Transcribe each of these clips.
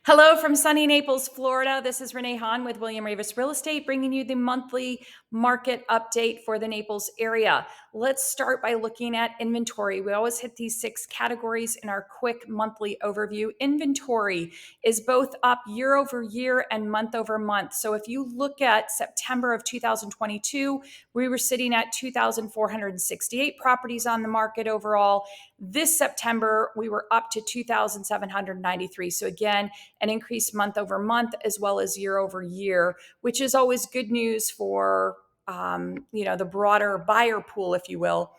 Hello from sunny Naples, Florida. This is Renee Hahn with William Ravis Real Estate, bringing you the monthly market update for the Naples area. Let's start by looking at inventory. We always hit these 6 categories in our quick monthly overview. Inventory is both up year over year and month over month. So if you look at September of 2022, we were sitting at 2,468 properties on the market overall. This September, we were up to 2,793. So again, an increase month over month as well as year over year, which is always good news for the broader buyer pool, if you will.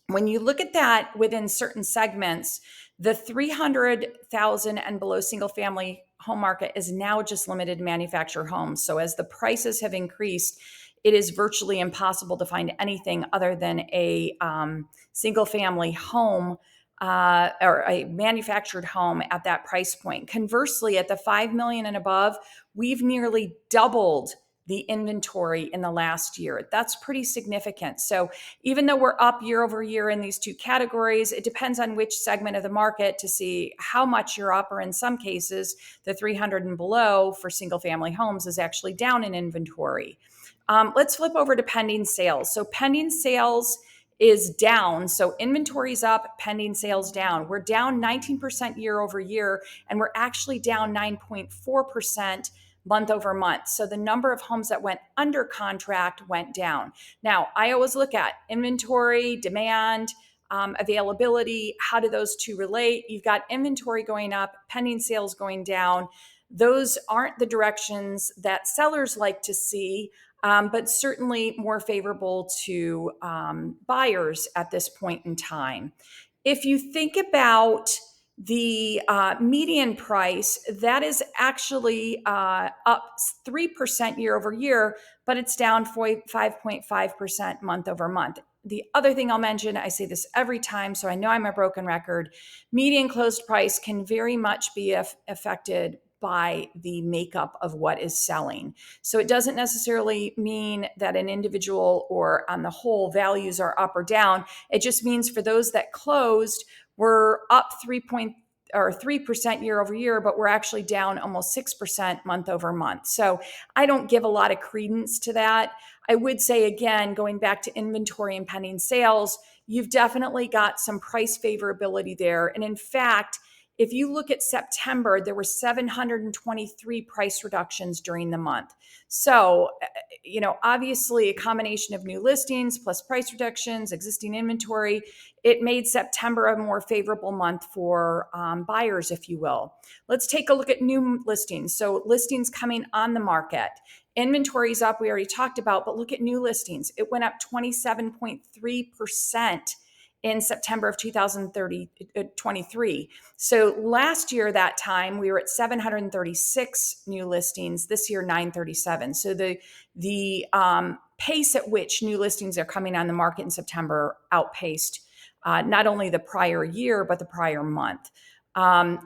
When you look at that within certain segments, the 300,000 and below single family home market is now just limited to manufactured homes. So as the prices have increased, it is virtually impossible to find anything other than a single family home or a manufactured home at that price point. Conversely, at the 5 million and above, we've nearly doubled the inventory in the last year. That's pretty significant. So even though we're up year over year in these 2 categories, it depends on which segment of the market to see how much you're up, or in some cases, the 300 and below for single family homes is actually down in inventory. Let's flip over to pending sales. So pending sales is down. So inventory's up, pending sales down. We're down 19% year over year, and we're actually down 9.4% month over month. So the number of homes that went under contract went down. Now, I always look at inventory, demand, availability. How do those two relate? You've got inventory going up, pending sales going down. Those aren't the directions that sellers like to see, but certainly more favorable to buyers at this point in time. If you think about the median price, that is actually up 3% year over year, but it's down 5.5% month over month. The other thing I'll mention, I say this every time, so I know I'm a broken record, median closed price can very much be affected by the makeup of what is selling. So it doesn't necessarily mean that an individual or on the whole values are up or down. It just means for those that closed, we're up 3% year over year, but we're actually down almost 6% month over month. So I don't give a lot of credence to that. I would say, again, going back to inventory and pending sales, you've definitely got some price favorability there. And in fact, if you look at September, there were 723 price reductions during the month. So, obviously a combination of new listings plus price reductions, existing inventory, it made September a more favorable month for buyers, if you will. Let's take a look at new listings. So listings coming on the market. Inventory's up, we already talked about, but look at new listings. It went up 27.3% in September of 2023. So last year, that time, we were at 736 new listings. This year, 937. So the pace at which new listings are coming on the market in September outpaced not only the prior year, but the prior month.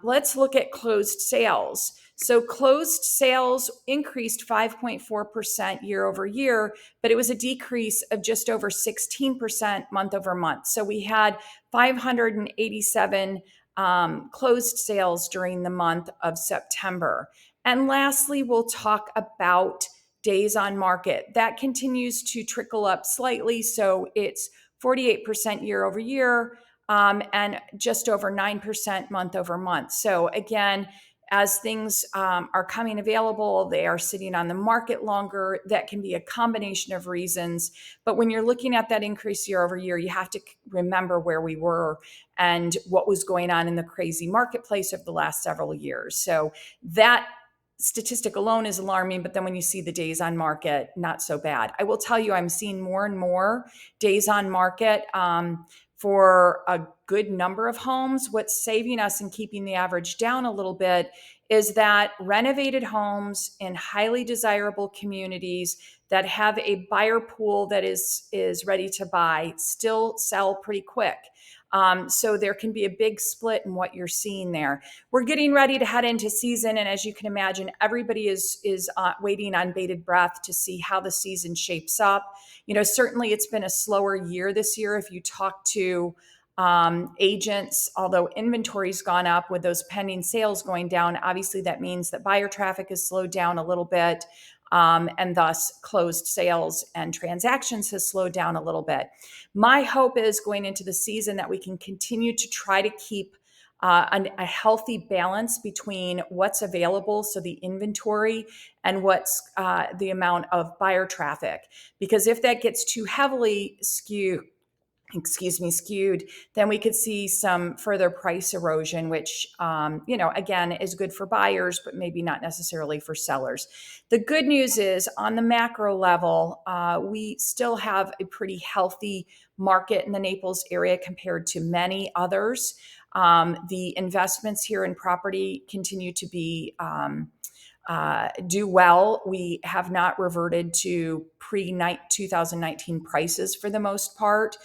Let's look at closed sales. So closed sales increased 5.4% year over year, but it was a decrease of just over 16% month over month. So we had 587 closed sales during the month of September. And lastly, we'll talk about days on market. That continues to trickle up slightly. So it's 48% year over year and just over 9% month over month. So again, as things are coming available, they are sitting on the market longer. That can be a combination of reasons. But when you're looking at that increase year over year, you have to remember where we were and what was going on in the crazy marketplace of the last several years. So that statistic alone is alarming, but then when you see the days on market, not so bad. I will tell you, I'm seeing more and more days on market for a good number of homes. What's saving us and keeping the average down a little bit is that renovated homes in highly desirable communities that have a buyer pool that is ready to buy still sell pretty quick. So there can be a big split in what you're seeing there. We're getting ready to head into season. And as you can imagine, everybody is waiting on bated breath to see how the season shapes up. Certainly it's been a slower year this year. If you talk to Agents, although inventory's gone up with those pending sales going down, obviously that means that buyer traffic has slowed down a little bit. And thus closed sales and transactions has slowed down a little bit. My hope is going into the season that we can continue to try to keep a healthy balance between what's available, so the inventory, and what's the amount of buyer traffic. Because if that gets too heavily skewed, then we could see some further price erosion, which, again, is good for buyers, but maybe not necessarily for sellers. The good news is on the macro level, we still have a pretty healthy market in the Naples area compared to many others. The investments here in property continue to be do well. We have not reverted to pre-2019 prices for the most part.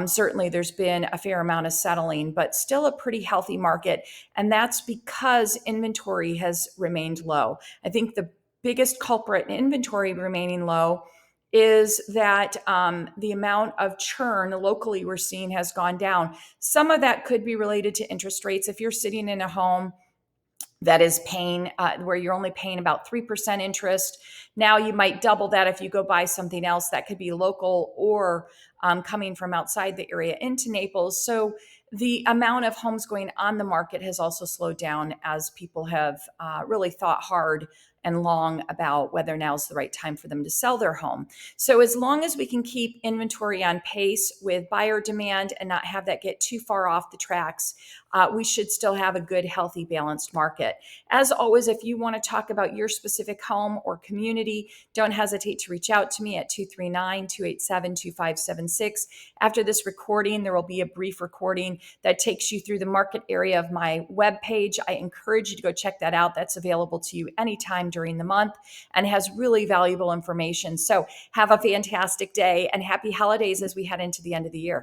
Certainly there's been a fair amount of settling, but still a pretty healthy market. And that's because inventory has remained low. I think the biggest culprit in inventory remaining low is that the amount of churn locally we're seeing has gone down. Some of that could be related to interest rates. If you're sitting in a home that is paying where you're only paying about 3% interest, now you might double that if you go buy something else that could be local or coming from outside the area into Naples. So the amount of homes going on the market has also slowed down as people have really thought hard and long about whether now's the right time for them to sell their home. So as long as we can keep inventory on pace with buyer demand and not have that get too far off the tracks, we should still have a good, healthy, balanced market. As always, if you want to talk about your specific home or community, don't hesitate to reach out to me at 239-287-2576. After this recording, there will be a brief recording that takes you through the market area of my webpage. I encourage you to go check that out. That's available to you anytime during the month and has really valuable information. So have a fantastic day and happy holidays as we head into the end of the year.